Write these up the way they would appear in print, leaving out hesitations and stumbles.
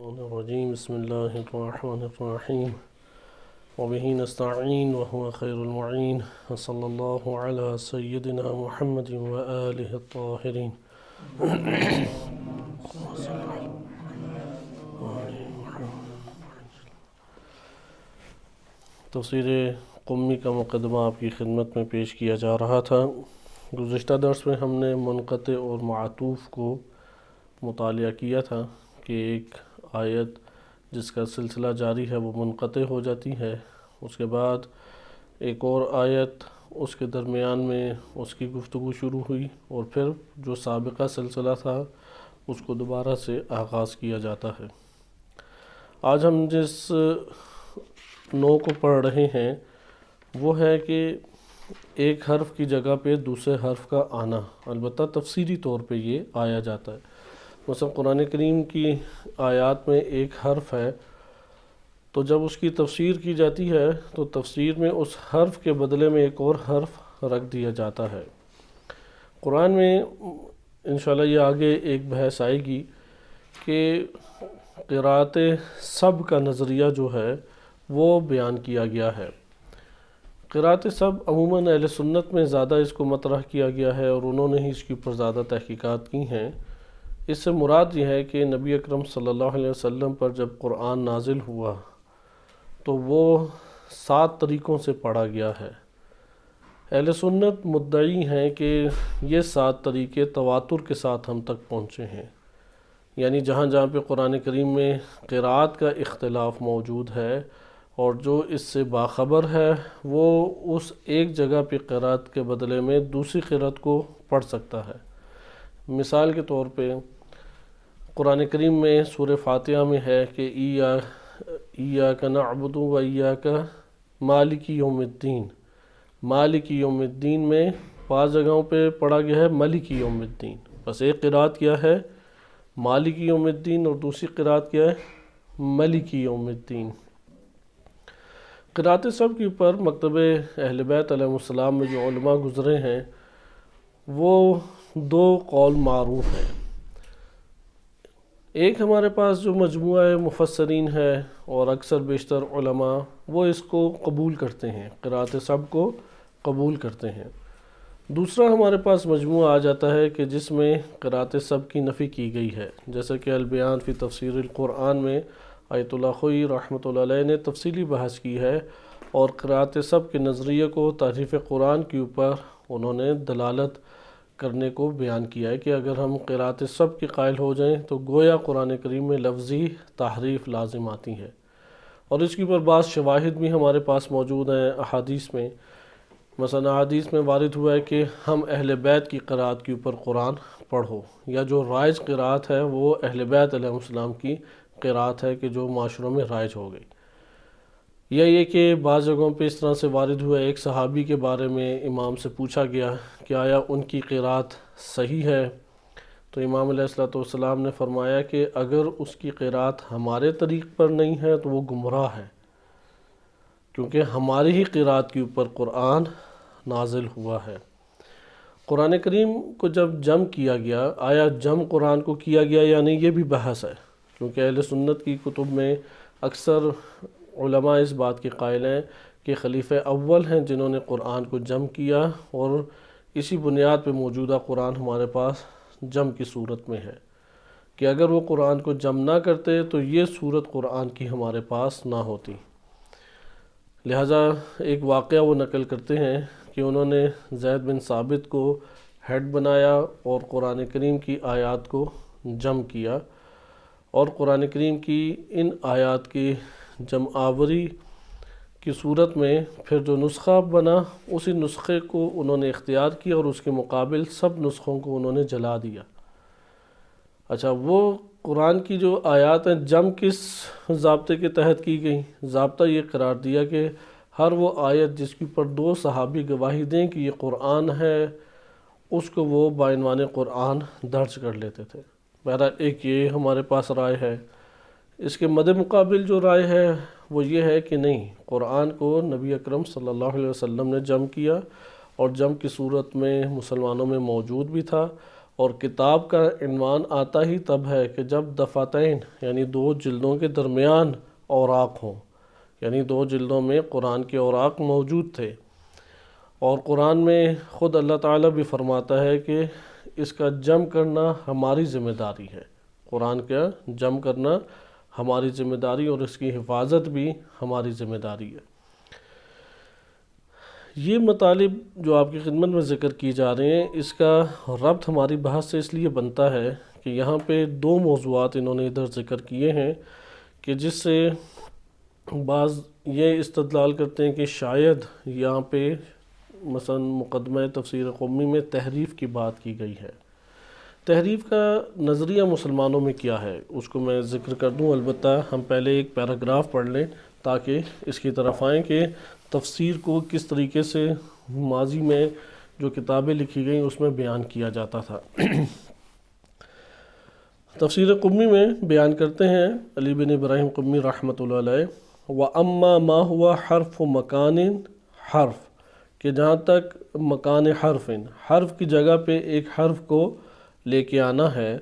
الشيطان الرجيم بسم الله الرحمن الرحيم وبه نستعين وهو خير المعين وصلى الله على سيدنا محمد وآله الطاهرين. تفسیر قمی کا مقدمہ آپ کی خدمت میں پیش کیا جا رہا تھا۔ گزشتہ درس میں ہم نے منقطع اور معطوف کو مطالعہ کیا تھا کہ ایک آیت جس کا سلسلہ جاری ہے وہ منقطع ہو جاتی ہے، اس کے بعد ایک اور آیت اس کے درمیان میں اس کی گفتگو شروع ہوئی اور پھر جو سابقہ سلسلہ تھا اس کو دوبارہ سے آغاز کیا جاتا ہے۔ آج ہم جس نو کو پڑھ رہے ہیں وہ ہے کہ ایک حرف کی جگہ پہ دوسرے حرف کا آنا، البتہ تفصیلی طور پہ یہ آیا جاتا ہے۔ مثلا قرآن کریم کی آیات میں ایک حرف ہے تو جب اس کی تفسیر کی جاتی ہے تو تفسیر میں اس حرف کے بدلے میں ایک اور حرف رکھ دیا جاتا ہے۔ قرآن میں انشاءاللہ یہ آگے ایک بحث آئے گی کہ قراءت سب کا نظریہ جو ہے وہ بیان کیا گیا ہے۔ قراءت سب عموماً اہل سنت میں زیادہ اس کو مطرح کیا گیا ہے اور انہوں نے ہی اس کے اوپر زیادہ تحقیقات کی ہیں۔ اس سے مراد یہ ہے کہ نبی اکرم صلی اللہ علیہ وسلم پر جب قرآن نازل ہوا تو وہ 7 طریقوں سے پڑھا گیا ہے۔ اہل سنت مدعی ہیں کہ یہ 7 طریقے تواتر کے ساتھ ہم تک پہنچے ہیں، یعنی جہاں جہاں پہ قرآن کریم میں قراءت کا اختلاف موجود ہے اور جو اس سے باخبر ہے وہ اس ایک جگہ پہ قراءت کے بدلے میں دوسری قراءت کو پڑھ سکتا ہے۔ مثال کے طور پہ قرآن کریم میں سورہ فاتحہ میں ہے کہ ایاک نعبد و ایاک مالک یوم الدین۔ مالک یوم الدین میں 5 جگہوں پہ پڑھا گیا ہے مالک یوم الدین، بس ایک قراءت کیا ہے مالک یوم الدین اور دوسری قراءت کیا ہے ملک یوم الدین۔ قراءت سب کے اوپر مکتب اہل بیت علیہ السلام میں جو علماء گزرے ہیں وہ 2 قول معروف ہیں۔ ایک ہمارے پاس جو مجموعہ مفسرین ہے اور اکثر بیشتر علماء وہ اس کو قبول کرتے ہیں، قراءت سب کو قبول کرتے ہیں۔ دوسرا ہمارے پاس مجموعہ آ جاتا ہے کہ جس میں قراءت سب کی نفی کی گئی ہے، جیسا کہ البیان فی تفسیر القرآن میں آیت اللہ خوئی رحمۃ اللہ علیہ نے تفصیلی بحث کی ہے اور قراءت سب کے نظریے کو تحریف قرآن کے اوپر انہوں نے دلالت کرنے کو بیان کیا ہے کہ اگر ہم قراءت سب کے قائل ہو جائیں تو گویا قرآن کریم میں لفظی تحریف لازم آتی ہے، اور اس کے اوپر بعض شواہد بھی ہمارے پاس موجود ہیں احادیث میں۔ مثلا احادیث میں وارد ہوا ہے کہ ہم اہل بیت کی قراءت کے اوپر قرآن پڑھو، یا جو رائج قراءت ہے وہ اہل بیت علیہ السلام کی قراءت ہے کہ جو معاشروں میں رائج ہو گئی۔ یا یہ کہ بعض جگہوں پہ اس طرح سے وارد ہوا ہے، ایک صحابی کے بارے میں امام سے پوچھا گیا کہ آیا ان کی قراءت صحیح ہے، تو امام علیہ السلام نے فرمایا کہ اگر اس کی قراءت ہمارے طریق پر نہیں ہے تو وہ گمراہ ہے، کیونکہ ہماری ہی قراءت کے اوپر قرآن نازل ہوا ہے۔ قرآن کریم کو جب جمع کیا گیا، آیا جمع قرآن کو کیا گیا یا نہیں یہ بھی بحث ہے، کیونکہ اہل سنت کی کتب میں اکثر علماء اس بات کے قائل ہیں کہ خلیفہ اول ہیں جنہوں نے قرآن کو جمع کیا، اور اسی بنیاد پہ موجودہ قرآن ہمارے پاس جمع کی صورت میں ہے کہ اگر وہ قرآن کو جمع نہ کرتے تو یہ صورت قرآن کی ہمارے پاس نہ ہوتی۔ لہٰذا ایک واقعہ وہ نقل کرتے ہیں کہ انہوں نے زید بن ثابت کو ہیڈ بنایا اور قرآن کریم کی آیات کو جمع کیا، اور قرآن کریم کی ان آیات کی جمع آوری کی صورت میں پھر جو نسخہ بنا اسی نسخے کو انہوں نے اختیار کیا اور اس کے مقابل سب نسخوں کو انہوں نے جلا دیا۔ اچھا، وہ قرآن کی جو آیات ہیں جمع کس ضابطے کے تحت کی گئی؟ ضابطہ یہ قرار دیا کہ ہر وہ آیت جس کے اوپر 2 صحابی گواہی دیں کہ یہ قرآن ہے اس کو وہ بعنوان قرآن درج کر لیتے تھے۔ بہرحال ایک یہ ہمارے پاس رائے ہے۔ اس کے مد مقابل جو رائے ہے وہ یہ ہے کہ نہیں، قرآن کو نبی اکرم صلی اللہ علیہ وسلم نے جمع کیا اور جمع کی صورت میں مسلمانوں میں موجود بھی تھا، اور کتاب کا عنوان آتا ہی تب ہے کہ جب دفعتین یعنی 2 جلدوں کے درمیان اوراق ہوں، یعنی 2 جلدوں میں قرآن کے اوراق موجود تھے۔ اور قرآن میں خود اللہ تعالیٰ بھی فرماتا ہے کہ اس کا جمع کرنا ہماری ذمہ داری ہے، قرآن کا جمع کرنا ہماری ذمہ داری اور اس کی حفاظت بھی ہماری ذمہ داری ہے۔ یہ مطالب جو آپ کی خدمت میں ذکر کی جا رہے ہیں، اس کا ربط ہماری بحث سے اس لیے بنتا ہے کہ یہاں پہ 2 موضوعات انہوں نے ادھر ذکر کیے ہیں کہ جس سے بعض یہ استدلال کرتے ہیں کہ شاید یہاں پہ مثلا مقدمہ تفسیر قمی میں تحریف کی بات کی گئی ہے۔ تحریف کا نظریہ مسلمانوں میں کیا ہے اس کو میں ذکر کر دوں، البتہ ہم پہلے ایک پیراگراف پڑھ لیں تاکہ اس کی طرف آئیں کہ تفسیر کو کس طریقے سے ماضی میں جو کتابیں لکھی گئیں اس میں بیان کیا جاتا تھا۔ تفسیر قمی میں بیان کرتے ہیں علی بن ابراہیم قمی رحمۃ اللہ علیہ، وَأَمَّا مَا هُوَ حرف مکان حرف، کہ جہاں تک مکان حرف کی جگہ پہ ایک حرف کو لے کے آنا ہے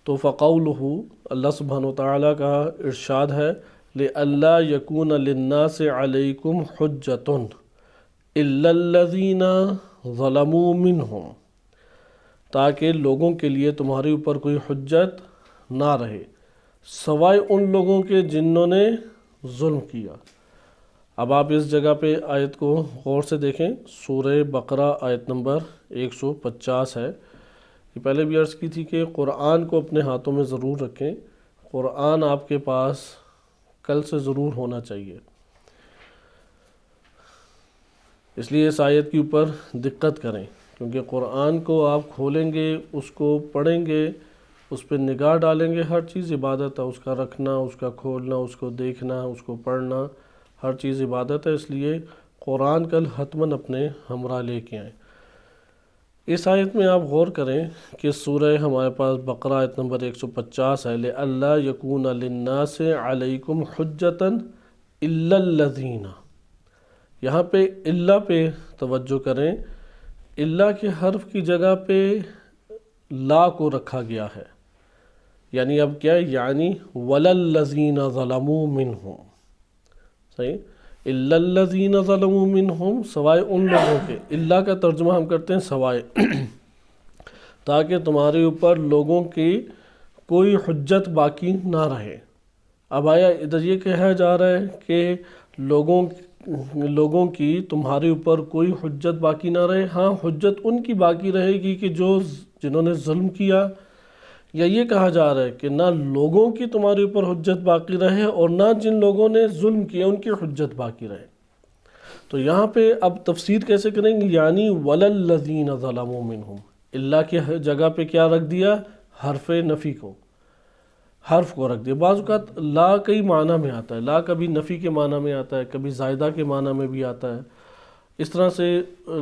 تو فقولہ، اللہ سبحانہ وتعالیٰ کا ارشاد ہے، لِأَلَّا يَكُونَ لِلنَّاسِ عَلَيْكُمْ حُجَّةٌ إِلَّا الَّذِينَ ظَلَمُوا مِنْهُمْ، تاکہ لوگوں کے لیے تمہارے اوپر کوئی حجت نہ رہے سوائے ان لوگوں کے جنہوں نے ظلم کیا۔ اب آپ اس جگہ پہ آیت کو غور سے دیکھیں، سورہ بقرہ آیت نمبر 150 ہے۔ یہ پہلے بھی عرض کی تھی کہ قرآن کو اپنے ہاتھوں میں ضرور رکھیں، قرآن آپ کے پاس کل سے ضرور ہونا چاہیے، اس لیے اس آیت کے اوپر دقت کریں، کیونکہ قرآن کو آپ کھولیں گے، اس کو پڑھیں گے، اس پہ نگاہ ڈالیں گے، ہر چیز عبادت ہے، اس کا رکھنا، اس کا کھولنا، اس کو دیکھنا، اس کو پڑھنا، ہر چیز عبادت ہے، اس لیے قرآن کل حتماً اپنے ہمراہ لے کے آئیں۔ اس آیت میں آپ غور کریں کہ سورہ ہمارے پاس بقرہ آیت نمبر 150 ہے، لِأَلَّا يَكُونَ لِلنَّاسِ عَلَيْكُمْ حُجَّةً إِلَّا الَّذِينَ، یہاں پہ اللہ پہ توجہ کریں، اللہ کے حرف کی جگہ پہ لا کو رکھا گیا ہے، یعنی اب کیا ہے، یعنی وَلَا الَّذِينَ ظَلَمُوا مِنْهُمْ، صحیح، اِلَّا الَّذِينَ ظَلَمُوا مِنْهُمْ، سوائے ان لوگوں کے، اللہ کا ترجمہ ہم کرتے ہیں سوائے، تاکہ تمہارے اوپر لوگوں کی کوئی حجت باقی نہ رہے۔ اب آیا ادھر یہ کہا جا رہا ہے کہ لوگوں کی تمہارے اوپر کوئی حجت باقی نہ رہے، ہاں حجت ان کی باقی رہے گی کہ جنہوں نے ظلم کیا، یا یہ کہا جا رہا ہے کہ نہ لوگوں کی تمہارے اوپر حجت باقی رہے اور نہ جن لوگوں نے ظلم کیا ان کی حجت باقی رہے۔ تو یہاں پہ اب تفسیر کیسے کریں گے، یعنی وَلَا الَّذِينَ ظَلَمُوا مِنْهُمْ، اللہ کی جگہ پہ کیا رکھ دیا، حرف نفی کو، حرف کو رکھ دیا۔ بعض اوقات لا کئی معنی میں آتا ہے، لا کبھی نفی کے معنی میں آتا ہے، کبھی زائدہ کے معنی میں بھی آتا ہے، اس طرح سے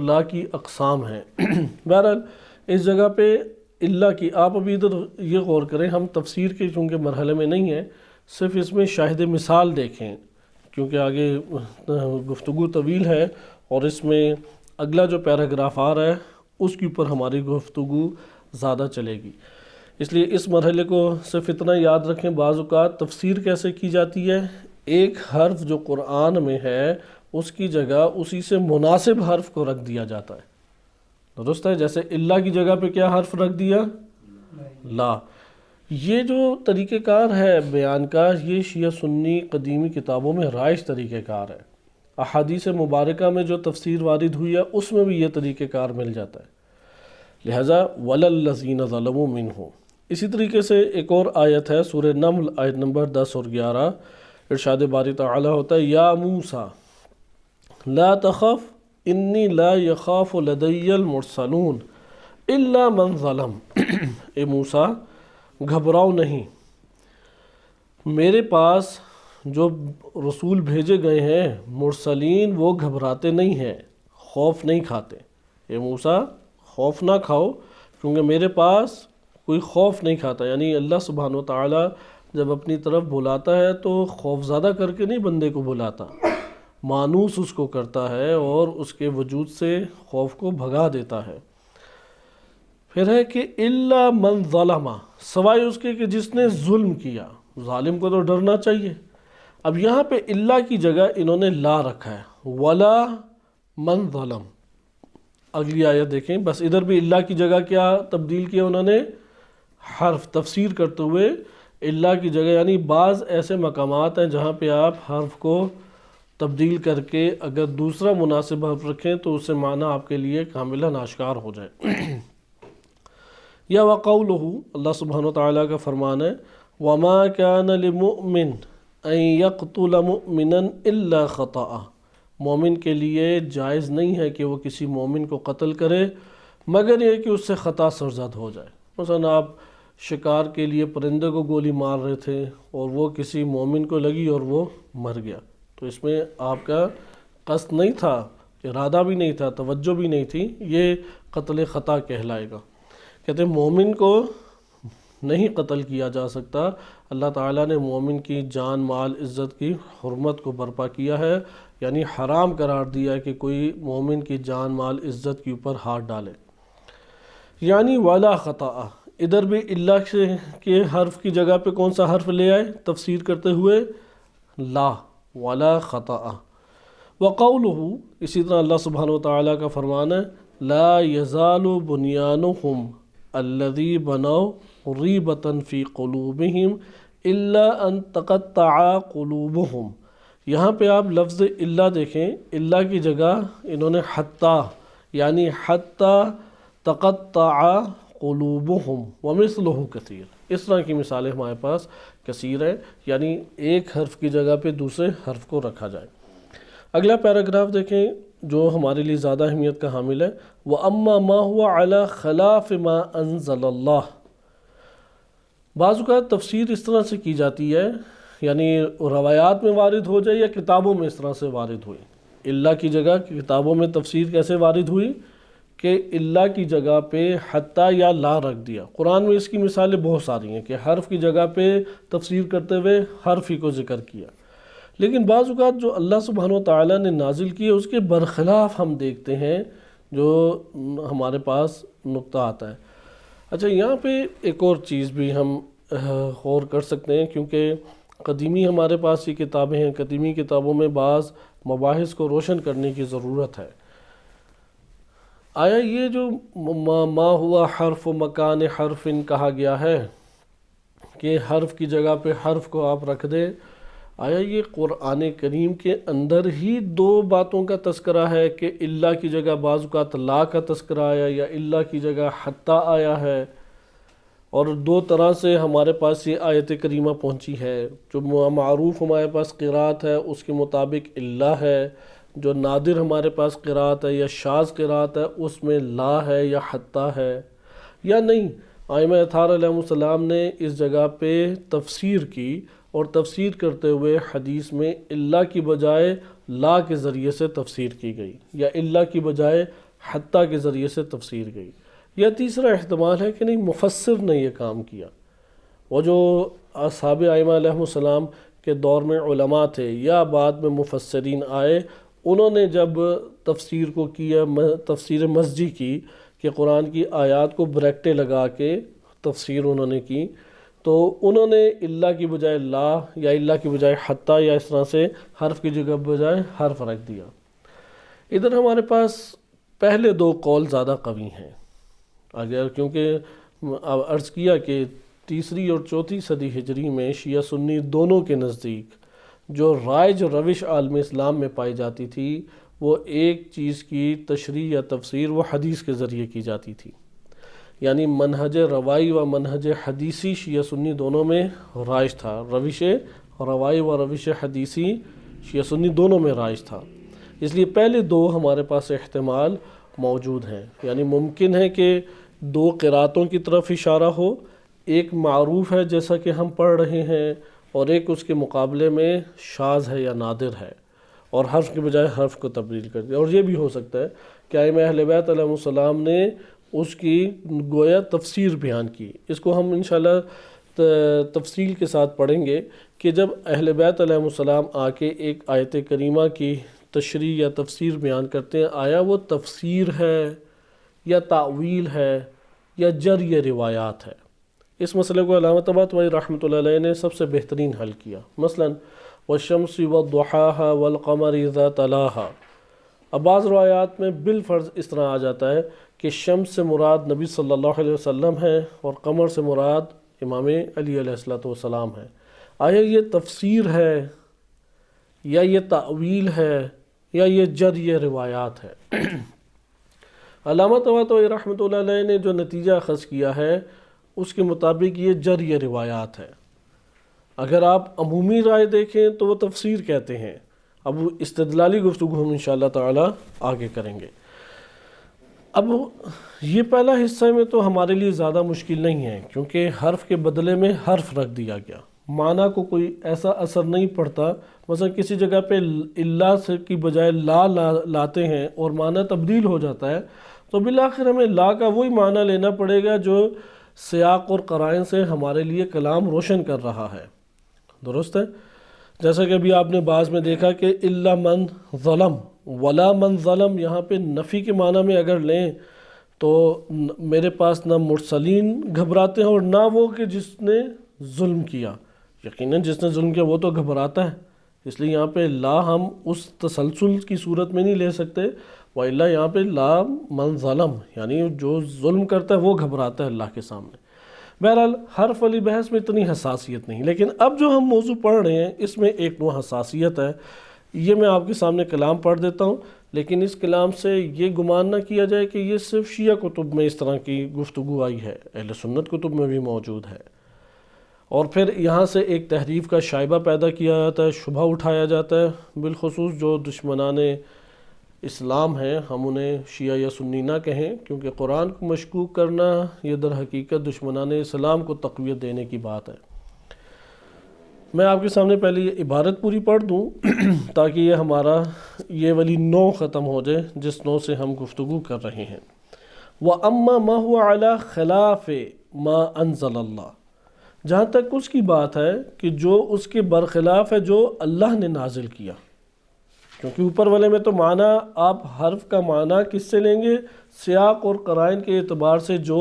لا کی اقسام ہیں۔ بہرحال اس جگہ پہ اللہ کی، آپ ابھی ادھر یہ غور کریں، ہم تفسیر کے چونکہ مرحلے میں نہیں ہیں، صرف اس میں شاہد مثال دیکھیں، کیونکہ آگے گفتگو طویل ہے اور اس میں اگلا جو پیراگراف آ رہا ہے اس کے اوپر ہماری گفتگو زیادہ چلے گی، اس لیے اس مرحلے کو صرف اتنا یاد رکھیں۔ بعض اوقات تفسیر کیسے کی جاتی ہے، ایک حرف جو قرآن میں ہے اس کی جگہ اسی سے مناسب حرف کو رکھ دیا جاتا ہے، درست ہے، جیسے اللہ کی جگہ پہ کیا حرف رکھ دیا، لا۔ یہ جو طریقہ کار ہے بیان کا، یہ شیعہ سنی قدیمی کتابوں میں رائج طریقہ کار ہے، احادیث مبارکہ میں جو تفسیر وارد ہوئی ہے اس میں بھی یہ طریقہ کار مل جاتا ہے، لہٰذا وَلَا الَّذِينَ ظَلَمُوا مِنْهُمْ۔ اسی طریقے سے ایک اور آیت ہے سورہ نمل آیت نمبر 10 اور 11، ارشاد باری تعالیٰ ہوتا ہے، یا موسیٰ لا تخف انی لا یخاف لدی المرسلون الا من ظلم، اے موسیٰ گھبراؤ نہیں، میرے پاس جو رسول بھیجے گئے ہیں مرسلین وہ گھبراتے نہیں ہیں، خوف نہیں کھاتے، اے موسیٰ خوف نہ کھاؤ کیونکہ میرے پاس کوئی خوف نہیں کھاتا، یعنی اللہ سبحانہ وتعالیٰ جب اپنی طرف بلاتا ہے تو خوف زدہ کر کے نہیں بندے کو بلاتا، مانوس اس کو کرتا ہے اور اس کے وجود سے خوف کو بھگا دیتا ہے۔ پھر ہے کہ الا من ظلم، سوائے اس کے کہ جس نے ظلم کیا، ظالم کو تو ڈرنا چاہیے۔ اب یہاں پہ الا کی جگہ انہوں نے لا رکھا ہے، ولا من ظلم۔ اگلی آیت دیکھیں، بس ادھر بھی الا کی جگہ کیا تبدیل کیا انہوں نے؟ حرف۔ تفسیر کرتے ہوئے الا کی جگہ، یعنی بعض ایسے مقامات ہیں جہاں پہ آپ حرف کو تبدیل کر کے اگر دوسرا مناسب حرف رکھیں تو اس سے معنی آپ کے لیے کاملاً آشکار ہو جائے۔ یا وقولہ، اللہ سبحانہ وتعالیٰ کا فرمان ہے، وما كان لمؤمن ان يقتل مؤمنا الا خطأ، مومن کے لیے جائز نہیں ہے کہ وہ کسی مومن کو قتل کرے مگر یہ کہ اس سے خطا سرزد ہو جائے۔ مثلا آپ شکار کے لیے پرندے کو گولی مار رہے تھے اور وہ کسی مومن کو لگی اور وہ مر گیا، تو اس میں آپ کا قصد نہیں تھا، ارادہ بھی نہیں تھا، توجہ بھی نہیں تھی، یہ قتل خطا کہلائے گا۔ کہتے ہیں مومن کو نہیں قتل کیا جا سکتا، اللہ تعالیٰ نے مومن کی جان مال عزت کی حرمت کو برپا کیا ہے، یعنی حرام قرار دیا ہے کہ کوئی مومن کی جان مال عزت کے اوپر ہاتھ ڈالے۔ یعنی ولا خطا، ادھر بھی اللہ کے حرف کی جگہ پہ کون سا حرف لے آئے تفسیر کرتے ہوئے؟ لا، ولا خطا۔ وقولہ، اسی طرح اللہ سبحانہ وتعالیٰ کا فرمان ہے، لا یزال بنیانہم الذی بنوا ریبۃ فی قلوبہم الا ان تقطع قلوبہم۔ یہاں پہ آپ لفظ الا دیکھیں، الا کی جگہ انہوں نے حتی، یعنی حتی تقطع قلوبہم ومثلہ کثیر، اس طرح کی مثالیں ہمارے پاس کثیر ہیں، یعنی ایک حرف کی جگہ پہ دوسرے حرف کو رکھا جائے۔ اگلا پیراگراف دیکھیں جو ہمارے لیے زیادہ اہمیت کا حامل ہے، وَأَمَّا مَا هُوَ عَلَى خِلَافِ مَا أَنزَلَ اللَّهُ۔ بعض اوقات تفسیر اس طرح سے کی جاتی ہے، یعنی روایات میں وارد ہو جائے یا کتابوں میں اس طرح سے وارد ہوئی۔ اللہ کی جگہ کتابوں میں تفسیر کیسے وارد ہوئی کہ اللہ کی جگہ پہ حتی یا لا رکھ دیا۔ قرآن میں اس کی مثالیں بہت ساری ہیں کہ حرف کی جگہ پہ تفسیر کرتے ہوئے حرف ہی کو ذکر کیا، لیکن بعض اوقات جو اللہ سبحانہ وتعالیٰ نے نازل کیے اس کے برخلاف ہم دیکھتے ہیں جو ہمارے پاس نقطہ آتا ہے۔ اچھا، یہاں پہ ایک اور چیز بھی ہم غور کر سکتے ہیں، کیونکہ قدیمی ہمارے پاس یہ کتابیں ہیں، قدیمی کتابوں میں بعض مباحث کو روشن کرنے کی ضرورت ہے۔ آیا یہ جو ما ہوا حرف و مکان حرف کہا گیا ہے کہ حرف کی جگہ پہ حرف کو آپ رکھ دیں، آیا یہ قرآن کریم کے اندر ہی دو باتوں کا تذکرہ ہے کہ اللہ کی جگہ بعض اوقات لا کا تذکرہ آیا یا اللہ کی جگہ حتی آیا ہے، اور دو طرح سے ہمارے پاس یہ آیت کریمہ پہنچی ہے؟ جو معروف ہمارے پاس قرات ہے اس کے مطابق اللہ ہے، جو نادر ہمارے پاس قرات ہے یا شاذ قرات ہے اس میں لا ہے یا حتی ہے، یا نہیں؟ ائمہ اطہار علیہ السلام نے اس جگہ پہ تفسیر کی اور تفسیر کرتے ہوئے حدیث میں اللہ کی بجائے لا کے ذریعے سے تفسیر کی گئی یا اللہ کی بجائے حتی کے ذریعے سے تفسیر گئی۔ یا تیسرا احتمال ہے کہ نہیں، مفسر نے یہ کام کیا، وہ جو اصحاب ائمہ علیہ السلام کے دور میں علماء تھے یا بعد میں مفسرین آئے، انہوں نے جب تفسیر کو کیا، تفسیر مزجی کی کہ قرآن کی آیات کو بریکٹیں لگا کے تفسیر انہوں نے کی، تو انہوں نے اللہ کی بجائے لا یا اللہ کی بجائے حتی یا اس طرح سے حرف کی جگہ بجائے حرف رکھ دیا۔ ادھر ہمارے پاس پہلے دو قول زیادہ قوی ہیں، اگر کیونکہ عرض کیا کہ تیسری اور چوتھی صدی ہجری میں شیعہ سنی دونوں کے نزدیک جو رائج روش عالم اسلام میں پائی جاتی تھی وہ ایک چیز کی تشریح یا تفسیر وہ حدیث کے ذریعے کی جاتی تھی، یعنی منہج روائی و منہج حدیثی شیعہ سنی دونوں میں رائج تھا، روش روائی و روش حدیثی شیعہ سنی دونوں میں رائج تھا۔ اس لیے پہلے دو ہمارے پاس احتمال موجود ہیں، یعنی ممکن ہے کہ دو قراتوں کی طرف اشارہ ہو، ایک معروف ہے جیسا کہ ہم پڑھ رہے ہیں اور ایک اس کے مقابلے میں شاذ ہے یا نادر ہے، اور حرف کے بجائے حرف کو تبدیل کر دیا۔ اور یہ بھی ہو سکتا ہے کہ ائمہ اہل بیت علیہ السلام نے اس کی گویا تفسیر بیان کی۔ اس کو ہم انشاءاللہ تفصیل کے ساتھ پڑھیں گے کہ جب اہل بیت علیہ السلام آ کے ایک آیت کریمہ کی تشریح یا تفسیر بیان کرتے ہیں، آیا وہ تفسیر ہے یا تعویل ہے یا جری روایات ہے؟ اس مسئلے کو علامہ طباطبائی رحمۃ اللہ علیہ نے سب سے بہترین حل کیا۔ مثلاً والشمس وضحاها والقمر اذا تلاها، اب بعض روایات میں بالفرض اس طرح آ جاتا ہے کہ شمس سے مراد نبی صلی اللہ علیہ وسلم ہے اور قمر سے مراد امام علی علیہ السلام ہے۔ آیا یہ تفسیر ہے یا یہ تعویل ہے یا یہ جری روایات ہے؟ علامہ طباطبائی رحمۃ اللہ علیہ نے جو نتیجہ اخذ کیا ہے اس کے مطابق یہ جری روایات ہے۔ اگر آپ عمومی رائے دیکھیں تو وہ تفسیر کہتے ہیں۔ اب استدلالی گفتگو ہم انشاءاللہ تعالی آگے کریں گے۔ اب یہ پہلا حصہ میں تو ہمارے لیے زیادہ مشکل نہیں ہے، کیونکہ حرف کے بدلے میں حرف رکھ دیا گیا، معنی کو کوئی ایسا اثر نہیں پڑتا۔ مثلا کسی جگہ پہ اللہ سے کی بجائے لا لاتے ہیں اور معنی تبدیل ہو جاتا ہے، تو بالآخر ہمیں لا کا وہی معنی لینا پڑے گا جو سیاق اور قرائن سے ہمارے لیے کلام روشن کر رہا ہے۔ درست ہے؟ جیسا کہ ابھی آپ نے بعض میں دیکھا کہ الا من ظلم، ولا من ظلم، یہاں پہ نفی کے معنی میں اگر لیں تو میرے پاس نہ مرسلین گھبراتے ہیں اور نہ وہ کہ جس نے ظلم کیا۔ یقیناً جس نے ظلم کیا وہ تو گھبراتا ہے، اس لیے یہاں پہ لا ہم اس تسلسل کی صورت میں نہیں لے سکتے، وَإِلَّا یہاں پہ لا من ظلم، یعنی جو ظلم کرتا ہے وہ گھبراتا ہے اللہ کے سامنے۔ بہرحال حرف والی بحث میں اتنی حساسیت نہیں، لیکن اب جو ہم موضوع پڑھ رہے ہیں اس میں ایک نوع حساسیت ہے۔ یہ میں آپ کے سامنے کلام پڑھ دیتا ہوں، لیکن اس کلام سے یہ گمان نہ کیا جائے کہ یہ صرف شیعہ کتب میں اس طرح کی گفتگو آئی ہے، اہل سنت کتب میں بھی موجود ہے، اور پھر یہاں سے ایک تحریف کا شائبہ پیدا کیا جاتا ہے، شبہ اٹھایا جاتا ہے، بالخصوص جو دشمنان اسلام ہیں، ہم انہیں شیعہ یا سنی نہ کہیں، کیونکہ قرآن کو مشکوک کرنا یہ در حقیقت دشمنان اسلام کو تقویت دینے کی بات ہے۔ میں آپ کے سامنے پہلے یہ عبارت پوری پڑھ دوں تاکہ یہ ہمارا یہ والی نو ختم ہو جائے جس نو سے ہم گفتگو کر رہے ہیں۔ وَأَمَّا مَا هُوَ عَلَى خِلَافِ مَا أَنزَلَ اللَّهُ، جہاں تک اس کی بات ہے کہ جو اس کے برخلاف ہے جو اللہ نے نازل کیا، کیونکہ اوپر والے میں تو معنی آپ حرف کا معنی کس سے لیں گے؟ سیاق اور قرائن کے اعتبار سے جو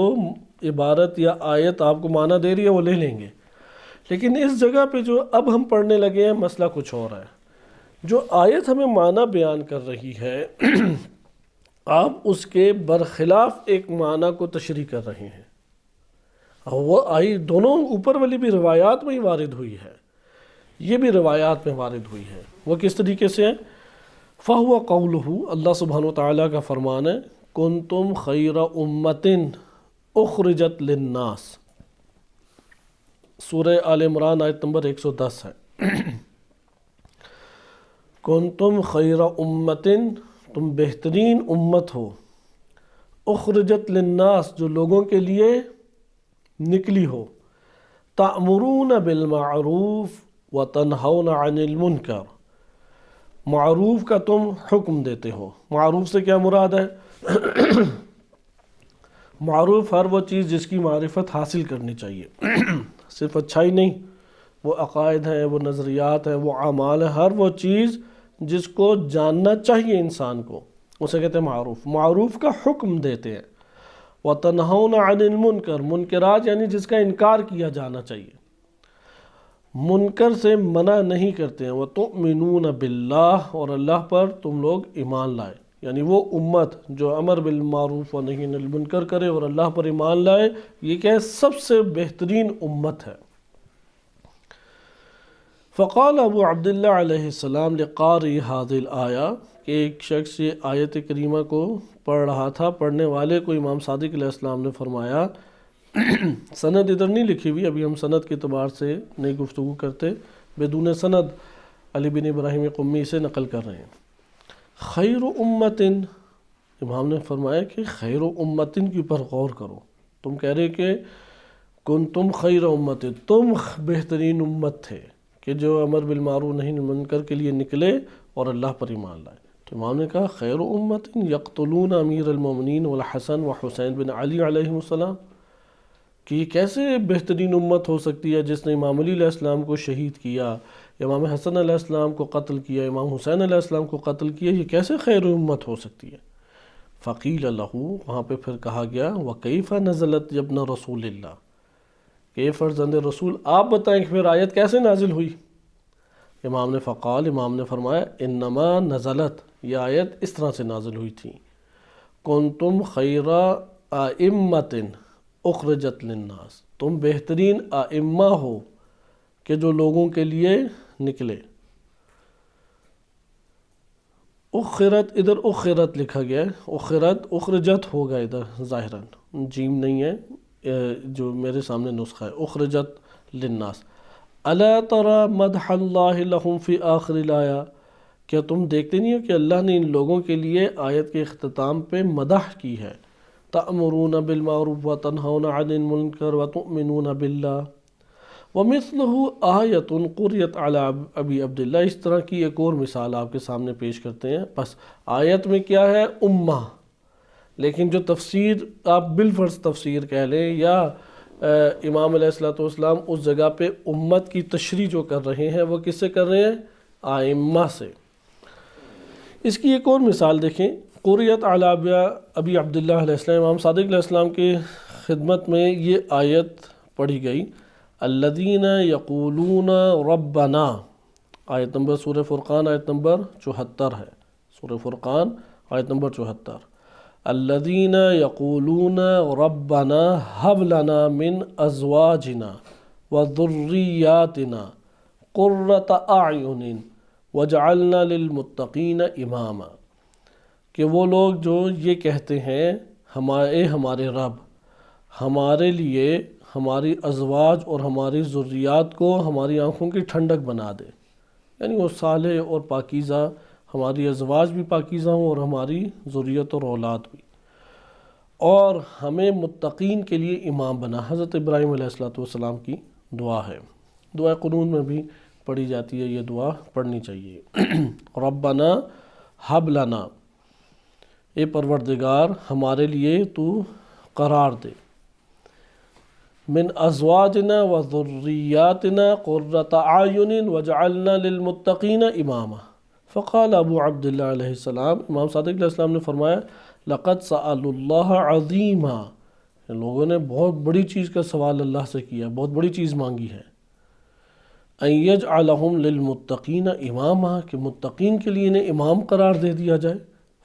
عبارت یا آیت آپ کو معنی دے رہی ہے وہ لے لیں گے، لیکن اس جگہ پہ جو اب ہم پڑھنے لگے ہیں مسئلہ کچھ اور ہے۔ جو آیت ہمیں معنی بیان کر رہی ہے آپ اس کے برخلاف ایک معنی کو تشریح کر رہے ہیں، اور وہ آئی دونوں اوپر والی بھی روایات میں ہی وارد ہوئی ہے، یہ بھی روایات میں وارد ہوئی ہے۔ وہ کس طریقے سے ہے؟ فَهُوَ قَوْلُهُ، اللہ سبحانہ وتعالیٰ کا فرمان ہے، كُنْتُمْ خَيْرَ أُمَّةٍ أُخْرِجَتْ لِلنَّاسِ، سورہ آل عمران آیت نمبر 110 ہے۔ كُنْتُمْ خَيْرَ أُمَّةٍ، تم بہترین امت ہو، اخرجت للناس، جو لوگوں کے لیے نکلی ہو، تأمرون بالمعروف وتنہون عن المنکر، معروف کا تم حکم دیتے ہو۔ معروف سے کیا مراد ہے؟ معروف ہر وہ چیز جس کی معرفت حاصل کرنی چاہیے، صرف اچھائی نہیں، وہ عقائد ہیں، وہ نظریات ہیں، وہ اعمال ہیں، ہر وہ چیز جس کو جاننا چاہیے انسان کو، اسے کہتے ہیں معروف۔ معروف کا حکم دیتے ہیں۔ وَتَنْهَوْنَ عَنِ الْمُنْكَرِ، منکرات یعنی جس کا انکار کیا جانا چاہیے، منکر سے منع نہیں کرتے ہیں۔ وَتُؤْمِنُونَ بِاللَّهِ، اور اللہ پر تم لوگ ایمان لائے، یعنی وہ امت جو امر بالمعروف و نہی عن المنکر کرے اور اللہ پر ایمان لائے، یہ کیا ہے؟ سب سے بہترین امت ہے۔ فقال ابو عبداللہ علیہ السلام لقاری هذه الآیہ، کہ ایک شخص یہ آیت کریمہ کو پڑھ رہا تھا، پڑھنے والے کو امام صادق علیہ السلام نے فرمایا، سند ادھر نہیں لکھی ہوئی، ابھی ہم سند کے اعتبار سے نئی گفتگو کرتے، بدون سند علی بن ابراہیم قمی سے نقل کر رہے ہیں۔ خیر امت، امام نے فرمایا کہ خیر امت کے اوپر غور کرو، تم کہہ رہے کہ کنتم خیر امت، تم بہترین امت تھے کہ جو امر بالمعروف نہی عن المنکر کے لیے نکلے اور اللہ پر ایمان لائے۔ تو امام نے کہا خیر امت یقتلون امیر المومنین والحسن وحسین بن علی علیہ السلام، کہ یہ کیسے بہترین امت ہو سکتی ہے جس نے امام علی علیہ السلام کو شہید کیا، امام حسن علیہ السلام کو قتل کیا، امام حسین علیہ السلام کو قتل کیا، یہ کیسے خیر امت ہو سکتی ہے؟ فقیل لہو، وہاں پہ پھر کہا گیا وَكَيْفَ نَزَلَتْ يَا ابْنَ رسول اللہ، کہ فرزند رسول آپ بتائیں کہ پھر آیت کیسے نازل ہوئی؟ امام نے امام نے فرمایا انما نزلت، یہ آیت اس طرح سے نازل ہوئی تھی، کنتم خیر ائمۃ اخرجت للناس، تم بہترین ائمہ ہو کہ جو لوگوں کے لیے نکلے۔ اخرت، ادھر اخرت لکھا گیا ہے، اخرت اخرجت ہوگا ادھر ظاہراً، جیم نہیں ہے جو میرے سامنے نسخہ ہے، اخرجت للناس۔ الا تری مدح اللہ لہم فی آخر الآیہ، کیا تم دیکھتے نہیں ہو کہ اللہ نے ان لوگوں کے لیے آیت کے اختتام پہ مدح کی ہے، تأمرون بالمعروف وتنہون عن المنکر وتؤمنون باللہ ومثلہ آیت قریت علی ابی عبداللہ۔ اس طرح کی ایک اور مثال آپ کے سامنے پیش کرتے ہیں۔ بس آیت میں کیا ہے؟ امہ، لیکن جو تفسیر آپ بالفرض تفسیر کہہ لیں یا امام علیہ السلام اس جگہ پہ امت کی تشریح جو کر رہے ہیں وہ کس سے کر رہے ہیں؟ ائمہ سے۔ اس کی ایک اور مثال دیکھیں، قریت علی ابی عبداللہ علیہ السلام، امام صادق علیہ السلام کی خدمت میں یہ آیت پڑھی گئی، الذین یقولون ربنا، آیت نمبر سورہ فرقان آیت نمبر 74 ہے، سورہ فرقان آیت نمبر 74، الذین یقولون ربنا ہب لنا من ازواجنا وذریاتنا قرۃ اعین وجعلنا للمتقین اماما، کہ وہ لوگ جو یہ کہتے ہیں ہمارے رب ہمارے لیے ہماری ازواج اور ہماری ذریات کو ہماری آنکھوں کی ٹھنڈک بنا دے، یعنی وہ صالح اور پاکیزہ، ہماری ازواج بھی پاکیزہ ہوں اور ہماری ذریت اور اولاد بھی، اور ہمیں متقین کے لیے امام بنا۔ حضرت ابراہیم علیہ السلام کی دعا ہے، دعا قنوت میں بھی پڑھی جاتی ہے، یہ دعا پڑھنی چاہیے۔ ربنا ہب لنا، اے پروردگار ہمارے لیے تو قرار دے، من ازواجنا و ذریاتنا قرۃ اعین وجعلنا للمتقین اماما۔ فقال ابو عبداللہ علیہ السلام، امام صادق علیہ السلام نے فرمایا لقد سألوا اللہ عظیما، لوگوں نے بہت بڑی چیز کا سوال اللہ سے کیا، بہت بڑی چیز مانگی ہے، ان یجعلہم للمتقین اماما، کہ متقین کے لیے انہیں امام قرار دے دیا جائے۔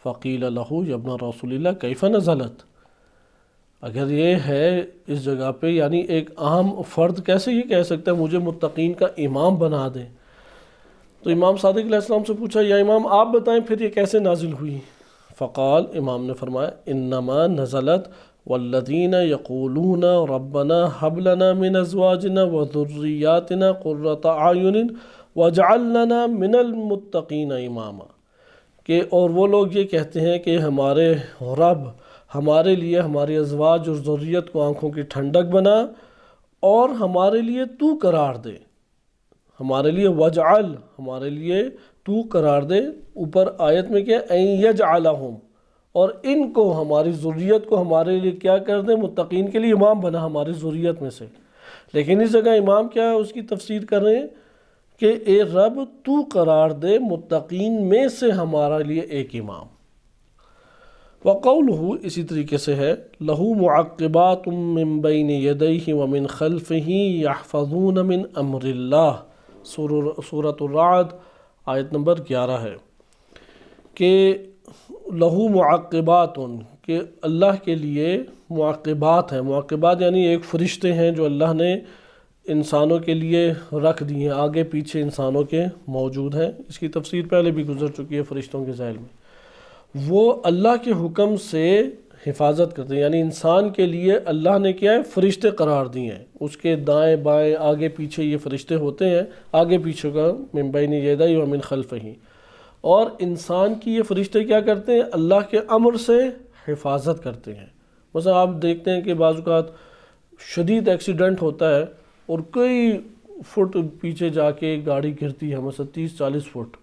فقیل لہو یا ابن رسول اللہ کیف نزلت، اگر یہ ہے اس جگہ پہ، یعنی ایک عام فرد کیسے یہ کہہ سکتا ہے مجھے متقین کا امام بنا دیں؟ تو امام صادق علیہ السلام سے پوچھا یا امام آپ بتائیں پھر یہ کیسے نازل ہوئی؟ فقال، امام نے فرمایا انما نزلت والذین یقولون ربنا ہب لنا من ازواجنا وذریاتنا قرۃ اعین واجعلنا من المتقین اماما، کہ اور وہ لوگ یہ کہتے ہیں کہ ہمارے رب ہمارے لیے ہماری ازواج اور ذریت کو آنکھوں کی ٹھنڈک بنا اور ہمارے لیے تو قرار دے، ہمارے لیے وجعل، ہمارے لیے تو قرار دے۔ اوپر آیت میں کیا این یجعلہم، اور ان کو ہماری ذریت کو ہمارے لیے کیا کر دے؟ متقین کے لیے امام بنا ہماری ذریت میں سے۔ لیکن اس جگہ امام کیا اس کی تفسیر کر رہے ہیں کہ اے رب تو قرار دے متقین میں سے ہمارا لیے ایک امام۔ وقولہ، اسی طریقے سے ہے، لہو معقبات من بین یدیہ ومن خلفہ یحفظون من امر اللہ، سورۃ الرعد آیت نمبر 11 ہے، کہ لہو معقبات، کہ اللہ کے لیے معقبات ہیں، معقبات یعنی ایک فرشتے ہیں جو اللہ نے انسانوں کے لیے رکھ دی ہیں، آگے پیچھے انسانوں کے موجود ہیں، اس کی تفسیر پہلے بھی گزر چکی ہے فرشتوں کے ذیل میں، وہ اللہ کے حکم سے حفاظت کرتے ہیں، یعنی انسان کے لیے اللہ نے کیا ہے فرشتے قرار دیے ہیں، اس کے دائیں بائیں آگے پیچھے یہ فرشتے ہوتے ہیں، آگے پیچھے کا من بین یدیہ ومن خلفہ، اور انسان کی یہ فرشتے کیا کرتے ہیں؟ اللہ کے امر سے حفاظت کرتے ہیں۔ مثلا آپ دیکھتے ہیں کہ بعض اوقات شدید ایکسیڈنٹ ہوتا ہے اور کئی فٹ پیچھے جا کے گاڑی گرتی ہے، مثلا 30-40 فٹ،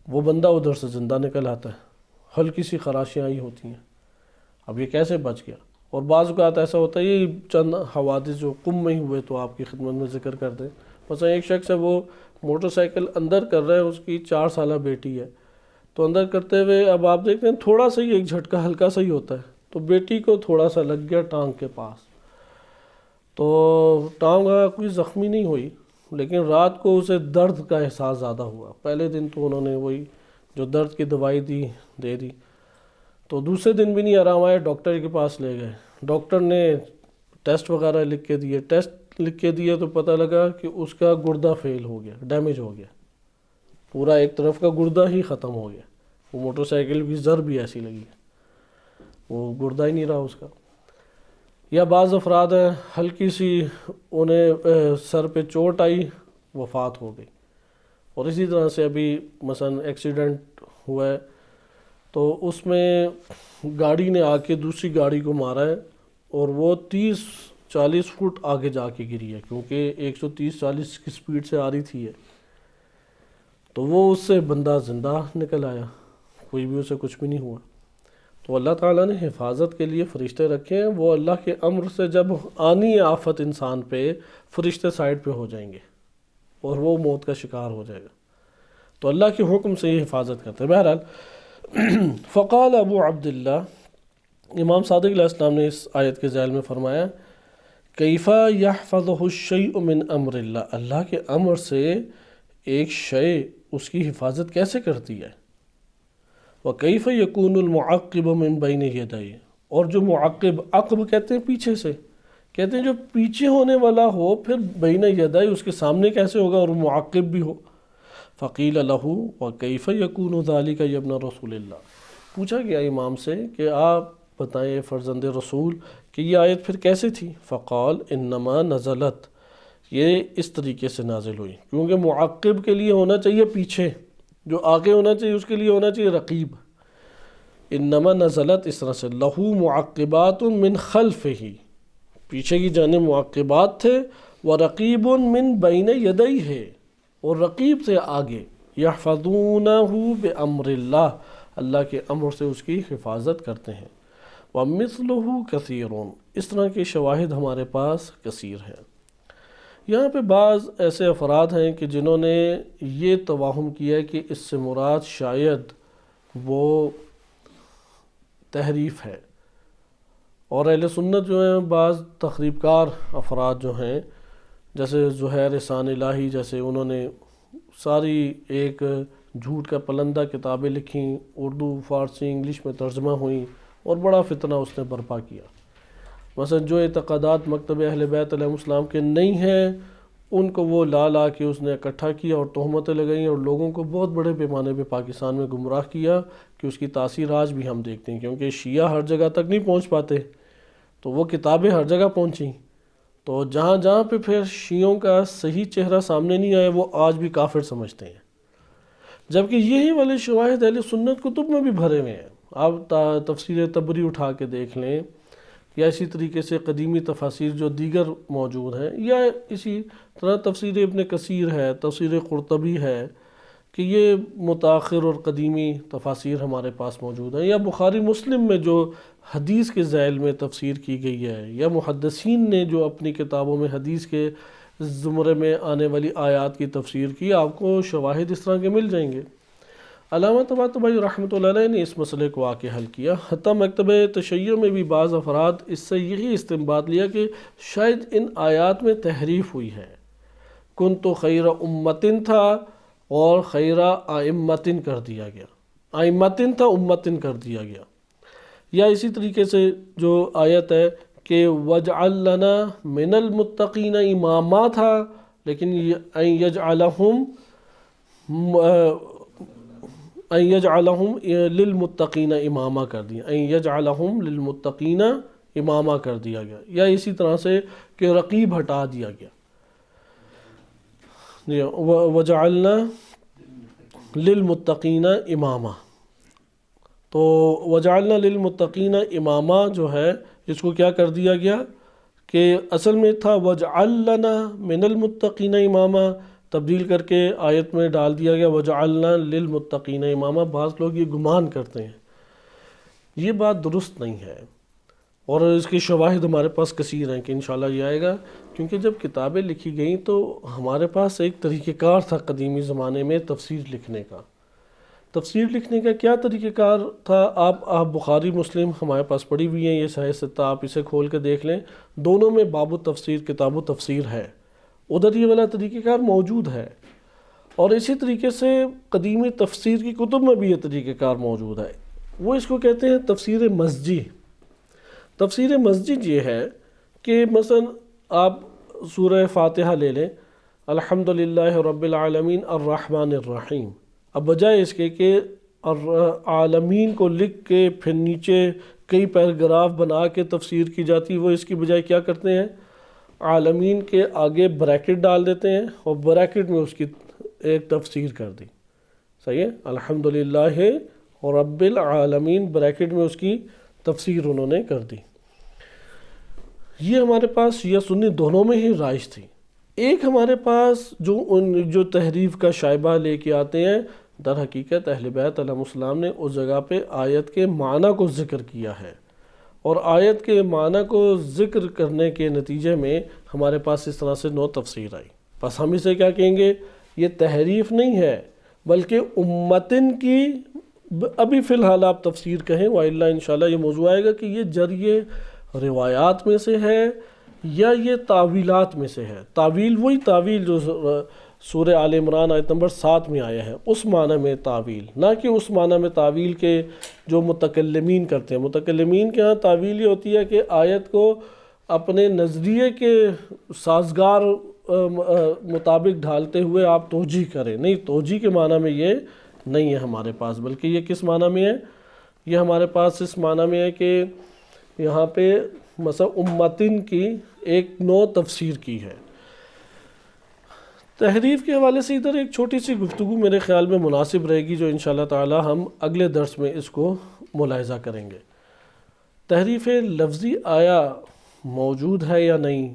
وہ بندہ ادھر سے زندہ نکل آتا ہے، ہلکی سی خراشیاں آئی ہوتی ہیں، اب یہ کیسے بچ گیا؟ اور بعض اوقات ایسا ہوتا ہے، یہ چند حوادث جو قم میں ہی ہوئے تو آپ کی خدمت میں ذکر کر دیں، مثلا ایک شخص ہے وہ موٹر سائیکل اندر کر رہا ہے، اس کی 4 سالہ بیٹی ہے، تو تو اندر کرتے ہوئے اب آپ دیکھتے ہیں تھوڑا سا ہی ایک جھٹکا ہلکا سا ہی ہوتا ہے، تو بیٹی کو تھوڑا سا لگ گیا ٹانگ کے پاس، تو ٹانگ کوئی زخمی نہیں ہوئی، لیکن رات کو اسے درد کا احساس زیادہ ہوا۔ پہلے دن تو انہوں نے وہی جو درد کی دوائی دی دے دی، تو دوسرے دن بھی نہیں آرام آیا، ڈاکٹر کے پاس لے گئے، ڈاکٹر نے ٹیسٹ وغیرہ لکھ کے دیے، ٹیسٹ لکھ کے دیے تو پتہ لگا کہ اس کا گردہ فیل ہو گیا، ڈیمیج ہو گیا، پورا ایک طرف کا گردہ ہی ختم ہو گیا، وہ موٹر سائیکل کی زر بھی ایسی لگی، وہ گردہ ہی نہیں رہا اس کا۔ یا بعض افراد ہیں ہلکی سی انہیں سر پہ چوٹ آئی، وفات ہو گئی۔ اور اسی طرح سے ابھی مثلا ایکسیڈنٹ ہوا ہے تو اس میں گاڑی نے آ کے دوسری گاڑی کو مارا ہے، اور وہ 30-40 فٹ آگے جا کے گری ہے، کیونکہ 130-40 کی سپیڈ سے آ رہی تھی یہ، تو وہ اس سے بندہ زندہ نکل آیا، کوئی بھی اسے کچھ بھی نہیں ہوا۔ تو اللہ تعالیٰ نے حفاظت کے لیے فرشتے رکھے ہیں، وہ اللہ کے امر سے جب آنی آفت انسان پہ، فرشتے سائڈ پہ ہو جائیں گے اور وہ موت کا شکار ہو جائے گا، تو اللہ کے حکم سے یہ حفاظت کرتے ہیں۔ بہرحال فقال ابو عبداللہ، امام صادق علیہ السلام نے اس آیت کے ذیل میں فرمایا کیف یحفظہ الشیء من امر اللہ، اللہ کے امر سے ایک شے اس کی حفاظت کیسے کرتی ہے۔ وَكَيْفَ يَكُونُ الْمُعَقِّبُ مِن بَيْنِ يَدَيْهِ، اور جو معقب، عقب کہتے ہیں پیچھے سے، کہتے ہیں جو پیچھے ہونے والا ہو پھر بین یدائی اس کے سامنے کیسے ہوگا اور معقب بھی ہو۔ فقیل لہ وَكَيْفَ يَكُونُ ذَلِكَ يَا ابْنَ رسول اللہ، پوچھا گیا امام سے کہ آپ بتائیں فرزند رسول کہ یہ آیت پھر کیسے تھی۔ فقال انما نزلت، یہ اس طریقے سے نازل ہوئی، کیونکہ معقب کے لیے ہونا چاہیے پیچھے، جو آگے ہونا چاہیے اس کے لیے ہونا چاہیے رقیب۔ انما نزلت اس طرح سے لہو معقبات من خلفہ، پیچھے کی جانب معقبات تھے، ورقیب من بین یدیہ، اور رقیب تھے آگے، یحفظونہ بامر اللہ، اللہ کے امر سے اس کی حفاظت کرتے ہیں۔ ومثلہ کثیر، اس طرح کے شواہد ہمارے پاس کثیر ہیں۔ یہاں پہ بعض ایسے افراد ہیں کہ جنہوں نے یہ توہم کیا ہے کہ اس سے مراد شاید وہ تحریف ہے، اور اہل سنت جو ہیں بعض تخریب کار افراد جو ہیں جیسے زہیر احسان الہی جیسے، انہوں نے ساری ایک جھوٹ کا پلندہ کتابیں لکھیں، اردو فارسی انگلش میں ترجمہ ہوئیں، اور بڑا فتنہ اس نے برپا کیا۔ مثلا جو اعتقادات مکتب اہل بیت علیہ السلام کے نہیں ہیں ان کو وہ لا کے اس نے اکٹھا کیا اور تہمتیں لگائیں، اور لوگوں کو بہت بڑے پیمانے پہ پاکستان میں گمراہ کیا، کہ اس کی تاثیر آج بھی ہم دیکھتے ہیں، کیونکہ شیعہ ہر جگہ تک نہیں پہنچ پاتے، تو وہ کتابیں ہر جگہ پہنچیں، تو جہاں جہاں پہ پھر شیعوں کا صحیح چہرہ سامنے نہیں آیا وہ آج بھی کافر سمجھتے ہیں، جبکہ یہی والے شواہد اہل سنت کتب میں بھی بھرے ہوئے ہیں۔ آپ تفسیر تبری اٹھا کے دیکھ لیں، یا اسی طریقے سے قدیمی تفاسیر جو دیگر موجود ہیں، یا اسی طرح تفسیر ابن کثیر ہے، تفسیر قرطبی ہے، کہ یہ متاخر اور قدیمی تفاسیر ہمارے پاس موجود ہیں، یا بخاری مسلم میں جو حدیث کے ذیل میں تفسیر کی گئی ہے، یا محدثین نے جو اپنی کتابوں میں حدیث کے زمرے میں آنے والی آیات کی تفسیر کی، آپ کو شواہد اس طرح کے مل جائیں گے۔ علامہ طباطبائی رحمۃ اللہ علیہ نے اس مسئلے کو آ کے حل کیا، حتیٰ مکتبہ تشیع میں بھی بعض افراد اس سے یہی استنباط لیا کہ شاید ان آیات میں تحریف ہوئی ہے، کنت خیر امتن تھا اور خیر ائمتن کر دیا گیا، ائمتن تھا امتن کر دیا گیا، یا اسی طریقے سے جو آیت ہے کہ وجعل لنا من المتقین اماما تھا، لیکن ان یجعلہم للمتقین اماما کر دیا، ان یجعلہم للمتقین اماما کر دیا گیا، یا اسی طرح سے کہ رقیب ہٹا دیا گیا، وجعلنا للمتقین اماما، تو وجعلنا للمتقین اماما جو ہے اس کو کیا کر دیا گیا کہ اصل میں تھا وجعل لنا من المتقین اماما، تبدیل کر کے آیت میں ڈال دیا گیا وجعلنا للمتقین اماما۔ بعض لوگ یہ گمان کرتے ہیں، یہ بات درست نہیں ہے، اور اس کے شواہد ہمارے پاس کثیر ہیں کہ انشاءاللہ یہ آئے گا، کیونکہ جب کتابیں لکھی گئیں تو ہمارے پاس ایک طریقہ کار تھا قدیمی زمانے میں تفسیر لکھنے کا، تفسیر لکھنے کا کیا طریقہ کار تھا؟ آپ بخاری مسلم ہمارے پاس پڑھی ہوئی ہیں، یہ صحیح ستہ آپ اسے کھول کے دیکھ لیں، دونوں میں باب التفسیر، کتاب التفسیر ہے، ادھر یہ والا طریقہ کار موجود ہے۔ اور اسی طریقے سے قدیمی تفسیر کی کتب میں بھی یہ طریقہ کار موجود ہے، وہ اس کو کہتے ہیں تفسیر مزجی۔ تفسیر مسجد یہ ہے کہ مثلا آپ سورہ فاتحہ لے لیں، الحمدللہ رب العالمین الرحمن الرحیم، اب بجائے اس کے کہ عالمین کو لکھ کے پھر نیچے کئی پیراگراف بنا کے تفسیر کی جاتی، وہ اس کی بجائے کیا کرتے ہیں، عالمین کے آگے بریکٹ ڈال دیتے ہیں اور بریکٹ میں اس کی ایک تفسیر کر دی، صحیح ہے، الحمدللہ رب العالمین بریکٹ میں اس کی تفسیر انہوں نے کر دی۔ یہ ہمارے پاس شیعہ سنی دونوں میں ہی رائج تھی۔ ایک ہمارے پاس جو تحریف کا شائبہ لے کے آتے ہیں، در حقیقت اہل بیت علیہ السلام نے اس جگہ پہ آیت کے معنی کو ذکر کیا ہے، اور آیت کے معنی کو ذکر کرنے کے نتیجے میں ہمارے پاس اس طرح سے نو تفسیر آئی۔ بس ہم اسے کیا کہیں گے، یہ تحریف نہیں ہے بلکہ امتن کی، ابھی فی الحال آپ تفسیر کہیں، وَإِلَّا انشاءاللہ یہ موضوع آئے گا کہ یہ جریے روایات میں سے ہے یا یہ تعویلات میں سے ہے۔ تعویل وہی تعویل جو سورہ آل عمران آیت نمبر 7 میں آیا ہے، اس معنی میں تعویل، نہ کہ اس معنی میں تعویل کے جو متکلمین کرتے ہیں۔ متکلمین کے ہاں تعویل یہ ہوتی ہے کہ آیت کو اپنے نظریے کے سازگار مطابق ڈھالتے ہوئے آپ توجیہ کریں، نہیں، توجیہ کے معنی میں یہ نہیں ہے ہمارے پاس، بلکہ یہ کس معنی میں ہے، یہ ہمارے پاس اس معنی میں ہے کہ یہاں پہ مثلا امتن کی ایک نو تفسیر کی ہے۔ تحریف کے حوالے سے ادھر ایک چھوٹی سی گفتگو میرے خیال میں مناسب رہے گی، جو انشاءاللہ تعالی ہم اگلے درس میں اس کو ملاحظہ کریں گے۔ تحریف لفظی آیا موجود ہے یا نہیں؟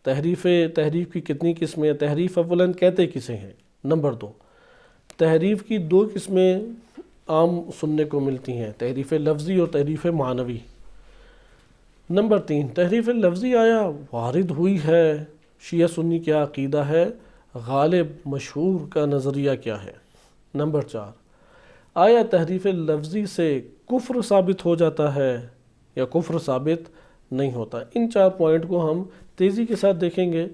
تحریف کی کتنی قسمیں ہیں؟ تحریف اولاً کہتے کسے ہیں؟ نمبر 2، تحریف کی 2 قسمیں عام سننے کو ملتی ہیں، تحریف لفظی اور تحریف معنوی۔ نمبر 3، تحریف لفظی آیا وارد ہوئی ہے، شیعہ سنی کیا عقیدہ ہے، غالب مشہور کا نظریہ کیا ہے۔ نمبر 4، آیا تحریف لفظی سے کفر ثابت ہو جاتا ہے یا کفر ثابت نہیں ہوتا؟ ان 4 پوائنٹ کو ہم تیزی کے ساتھ دیکھیں گے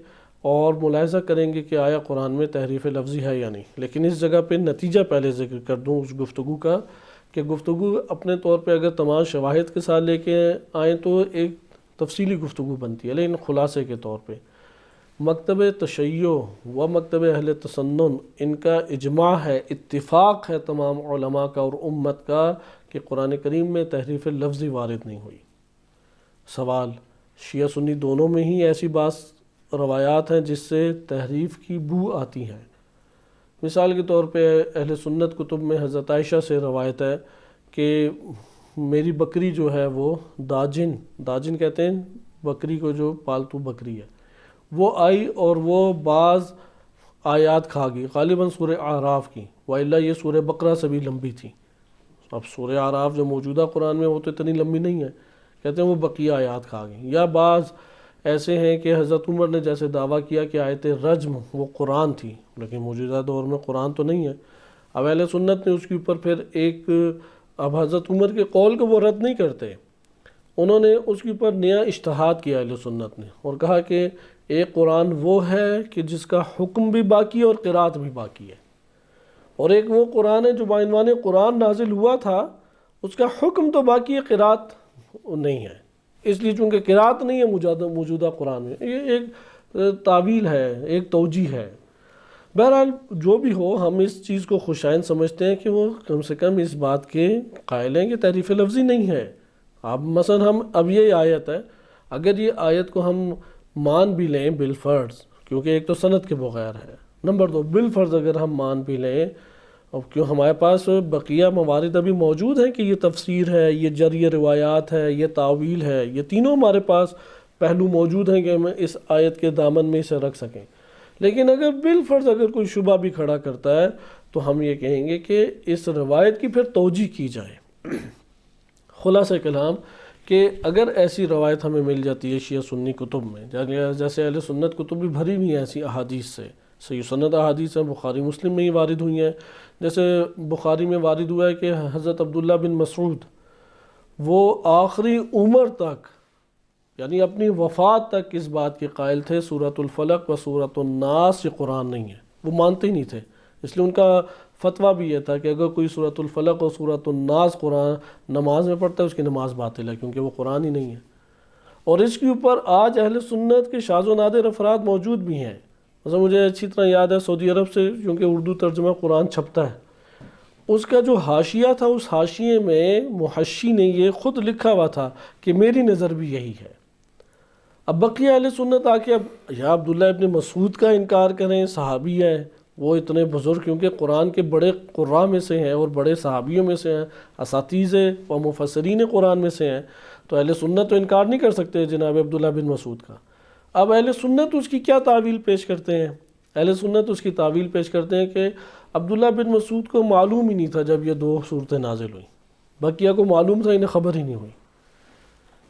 اور ملاحظہ کریں گے کہ آیا قرآن میں تحریف لفظی ہے یا نہیں۔ لیکن اس جگہ پہ نتیجہ پہلے ذکر کر دوں اس گفتگو کا، کہ گفتگو اپنے طور پہ اگر تمام شواہد کے ساتھ لے کے آئیں تو ایک تفصیلی گفتگو بنتی ہے، لیکن خلاصے کے طور پہ مکتب تشیع و مکتب اہل تسنن، ان کا اجماع ہے، اتفاق ہے تمام علماء کا اور امت کا کہ قرآن کریم میں تحریف لفظی وارد نہیں ہوئی۔ سوال، شیعہ سنی دونوں میں ہی ایسی بعض روایات ہیں جس سے تحریف کی بو آتی ہے۔ مثال کے طور پہ اہل سنت کتب میں حضرت عائشہ سے روایت ہے کہ میری بکری جو ہے وہ داجن کہتے ہیں بکری کو، جو پالتو بکری ہے، وہ آئی اور وہ بعض آیات کھا گئی، غالباً سورہ اعراف کی، وَإِلَّا یہ سورہ بقرہ سے بھی لمبی تھی۔ اب سورہ اعراف جو موجودہ قرآن میں وہ تو اتنی لمبی نہیں ہے، کہتے ہیں وہ بقیہ آیات کھا گئی۔ یا بعض ایسے ہیں کہ حضرت عمر نے جیسے دعویٰ کیا کہ آیت رجم وہ قرآن تھی، لیکن موجودہ دور میں قرآن تو نہیں ہے۔ اب اہل سنت نے اس کے اوپر پھر اب حضرت عمر کے قول کو وہ رد نہیں کرتے، انہوں نے اس کے اوپر نیا اجتہاد کیا اہل سنت نے، اور کہا کہ ایک قرآن وہ ہے کہ جس کا حکم بھی باقی ہے اور قرات بھی باقی ہے، اور ایک وہ قرآن ہے جو بعنوان قرآن نازل ہوا تھا، اس کا حکم تو باقی ہے، قرات نہیں ہے، اس لیے چونکہ قرات نہیں ہے موجودہ قرآن میں۔ یہ ایک تعویل ہے، ایک توجیہ ہے۔ بہرحال جو بھی ہو، ہم اس چیز کو خوشائن سمجھتے ہیں کہ وہ کم سے کم اس بات کے قائل ہیں کہ تحریف لفظی نہیں ہے۔ اب مثلا اب یہ آیت ہے، اگر یہ آیت کو ہم مان بھی لیں بالفرض، کیونکہ ایک تو سند کے بغیر ہے، نمبر 2 بالفرض اگر ہم مان بھی لیں، اب کیوں ہمارے پاس بقیہ موارد ابھی موجود ہیں کہ یہ تفسیر ہے، یہ جری روایات ہے، یہ تعویل ہے، یہ تینوں ہمارے پاس پہلو موجود ہیں کہ ہم اس آیت کے دامن میں اسے رکھ سکیں۔ لیکن اگر بالفرض اگر کوئی شبہ بھی کھڑا کرتا ہے تو ہم یہ کہیں گے کہ اس روایت کی پھر توجیہ کی جائے۔ خلاصہ کلام کہ اگر ایسی روایت ہمیں مل جاتی ہے شیعہ سنی کتب میں، جیسے اہل سنت کتب بھی بھری ہوئی ہیں ایسی احادیث سے، صحیح سند احادیث ہیں، بخاری مسلم میں ہی وارد ہوئی ہیں. جیسے بخاری میں وارد ہوا ہے کہ حضرت عبداللہ بن مسعود وہ آخری عمر تک یعنی اپنی وفات تک اس بات کے قائل تھے سورۃ الفلق و سورۃ الناس یہ قرآن نہیں ہے. وہ مانتے ہی نہیں تھے، اس لیے ان کا فتویٰ بھی یہ تھا کہ اگر کوئی سورۃ الفلق اور سورۃ الناس قرآن نماز میں پڑھتا ہے اس کی نماز باطل ہے، کیونکہ وہ قرآن ہی نہیں ہے. اور اس کے اوپر آج اہل سنت کے شاذ و نادر افراد موجود بھی ہیں. مثلا مجھے اچھی طرح یاد ہے سعودی عرب سے، کیونکہ اردو ترجمہ قرآن چھپتا ہے، اس کا جو حاشیہ تھا اس حاشیے میں محشی نے یہ خود لکھا ہوا تھا کہ میری نظر بھی یہی ہے. اب بقیہ اہل سنت آ کے اب یا عبداللہ ابن مسعود کا انکار کریں، صحابی ہے وہ اتنے بزرگ، کیونکہ قرآن کے بڑے قراء میں سے ہیں اور بڑے صحابیوں میں سے ہیں، اساتذہ و مفسرین قرآن میں سے ہیں، تو اہل سنت تو انکار نہیں کر سکتے جناب عبداللہ بن مسعود کا. اب اہل سنت اس کی کیا تعویل پیش کرتے ہیں؟ اہل سنت اس کی تعویل پیش کرتے ہیں کہ عبداللہ بن مسعود کو معلوم ہی نہیں تھا جب یہ 2 صورتیں نازل ہوئیں، بقیہ کو معلوم تھا، انہیں خبر ہی نہیں ہوئی.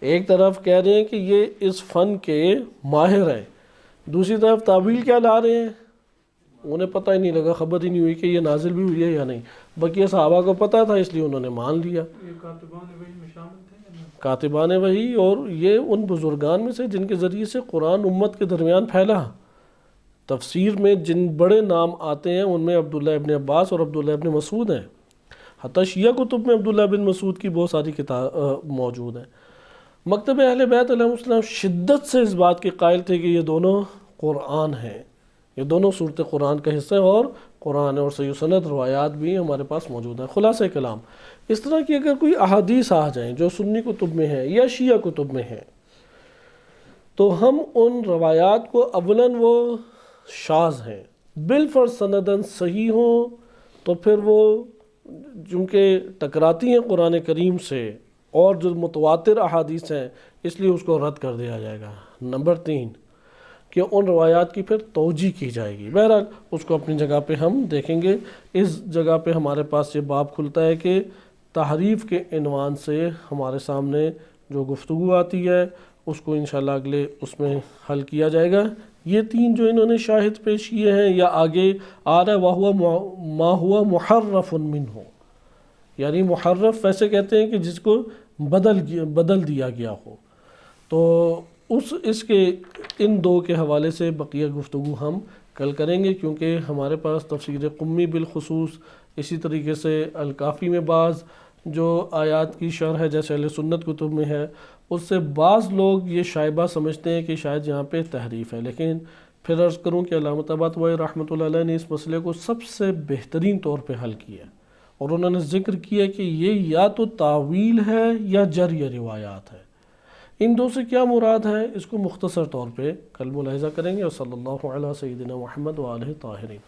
ایک طرف کہہ رہے ہیں کہ یہ اس فن کے ماہر ہیں، دوسری طرف تعویل کیا لا رہے ہیں؟ انہیں پتہ ہی نہیں لگا، خبر ہی نہیں ہوئی کہ یہ نازل بھی ہوئی ہے یا نہیں. بقیہ صحابہ کو پتہ تھا اس لیے انہوں نے مان لیا. کاتبان وحی اور یہ ان بزرگان میں سے جن کے ذریعے سے قرآن امت کے درمیان پھیلا. تفسیر میں جن بڑے نام آتے ہیں ان میں عبداللہ ابن عباس اور عبداللہ ابن مسعود ہیں. حتیٰ شیعہ کتب میں عبداللہ بن مسعود کی بہت ساری کتاب موجود ہیں. مکتب اہل بیت علیہ السلام شدت سے اس بات کے قائل تھے کہ یہ دونوں قرآن ہیں، یہ دونوں صورت قرآن کا حصہ اور قرآن اور صحیح سند روایات بھی ہمارے پاس موجود ہیں. خلاصہ کلام اس طرح کی اگر کوئی احادیث آ جائیں جو سنی کتب میں ہیں یا شیعہ کتب میں ہیں تو ہم ان روایات کو اولاً وہ شاذ ہیں، بالفرض سندن صحیح ہوں تو پھر وہ چونکہ ٹکراتی ہیں قرآن کریم سے اور جو متواتر احادیث ہیں اس لیے اس کو رد کر دیا جائے گا. نمبر 3 کہ ان روایات کی پھر توجیہ کی جائے گی. بہرحال اس کو اپنی جگہ پہ ہم دیکھیں گے. اس جگہ پہ ہمارے پاس یہ باب کھلتا ہے کہ تحریف کے عنوان سے ہمارے سامنے جو گفتگو آتی ہے اس کو انشاءاللہ اگلے اس میں حل کیا جائے گا. یہ 3 جو انہوں نے شاہد پیش کیے ہیں یا آگے آ رہا ہے وَهُوَ مَا هُوَ مُحَرَّفٌ مِّنْهُ، یعنی محرف ویسے کہتے ہیں کہ جس کو بدل دیا گیا ہو. تو اس کے ان 2 کے حوالے سے بقیہ گفتگو ہم کل کریں گے، کیونکہ ہمارے پاس تفسیر قمی بالخصوص، اسی طریقے سے الکافی میں بعض جو آیات کی شرح ہے جیسے اہل سنت کتب میں ہے، اس سے بعض لوگ یہ شائبہ سمجھتے ہیں کہ شاید یہاں پہ تحریف ہے. لیکن پھر عرض کروں کہ علامہ طباطبائی رحمۃ اللہ علیہ نے اس مسئلے کو سب سے بہترین طور پہ حل کیا ہے، اور انہوں نے ذکر کیا کہ یہ یا تو تعویل ہے یا جری روایات ہے. ان 2 سے کیا مراد ہے اس کو مختصر طور پہ کل ملاحظہ کریں گے. اور صلی اللہ علیہ سیدنا محمد و آلہ طاہرین.